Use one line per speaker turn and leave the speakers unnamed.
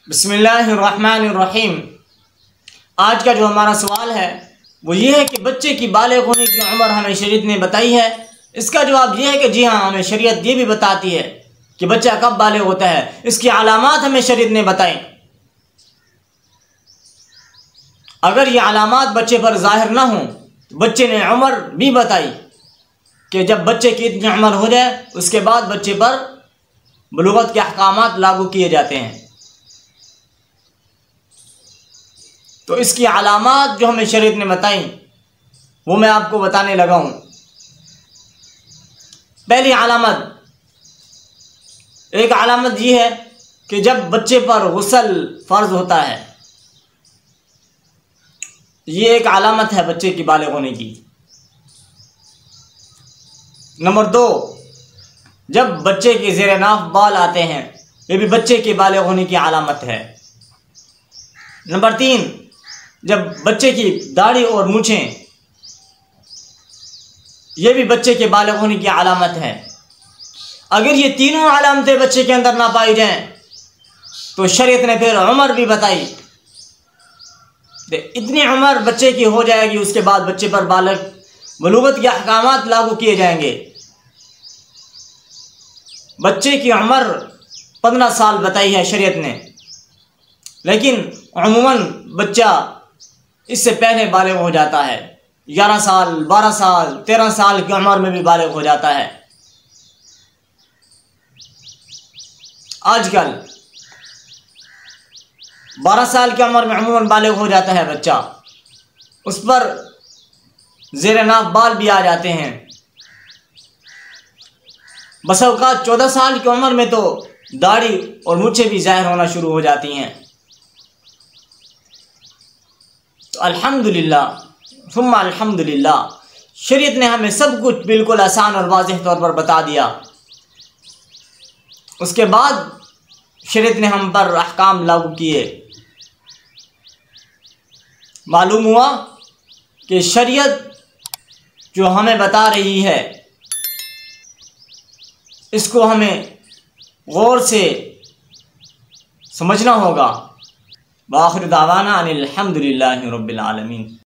बिस्मिल्लाहिर्रहमानिर्रहीम। आज का जो हमारा सवाल है वो ये है कि बच्चे की बालिग होने की उम्र हमें शरीयत ने बताई है। इसका जवाब ये है कि जी हाँ, हमें शरीयत ये भी बताती है कि बच्चा कब बालिग होता है। इसकी अलामात हमें शरीयत ने बताई। अगर ये अलामात बच्चे पर ज़ाहिर ना हो, बच्चे ने उम्र भी बताई कि जब बच्चे की इतनी उम्र हो जाए उसके बाद बच्चे पर बुलूगत के अहकामात लागू किए जाते हैं। तो इसकी अलामात जो हमें शरीयत ने बताई वो मैं आपको बताने लगा हूँ। पहली अलामत, एक अलामत ये है कि जब बच्चे पर गुस्ल फ़र्ज होता है, ये एक अलामत है बच्चे की बालिग होने की। नंबर 2, जब बच्चे के ज़ेरे नाफ बाल आते हैं, ये भी बच्चे के बालिग होने की अलामत है। नंबर 3, जब बच्चे की दाढ़ी और मूछें, ये भी बच्चे के बालिग होने की अलामत है। अगर ये तीनों अलामतें बच्चे के अंदर ना पाई जाएं तो शरीयत ने फिर उम्र भी बताई। इतनी उम्र बच्चे की हो जाएगी, उसके बाद बच्चे पर बुलूगत के अहकामात लागू किए जाएंगे। बच्चे की उम्र 15 साल बताई है शरीयत ने, लेकिन अमूमन बच्चा इससे पहले बालिग हो जाता है। 11 साल, 12 साल, 13 साल की उम्र में भी बालिग हो जाता है। आजकल 12 साल की उम्र में अमूमन बालिग हो जाता है बच्चा, उस पर ज़ेरे नाफ बाल भी आ जाते हैं। बस औकात 14 साल की उम्र में तो दाढ़ी और मूछें भी ज़ाहिर होना शुरू हो जाती हैं। तो अल्हम्दुलिल्लाह सुम्मा अल्हम्दुलिल्लाह, शरीयत ने हमें सब कुछ बिल्कुल आसान और वाज़ेह तौर पर बता दिया। उसके बाद शरीयत ने हम पर अहकाम लागू किए। मालूम हुआ कि शरीयत जो हमें बता रही है इसको हमें गौर से समझना होगा। वाखिर दावाना अनिल हम्दुलिल्लाहि रब्बिल आलमीन।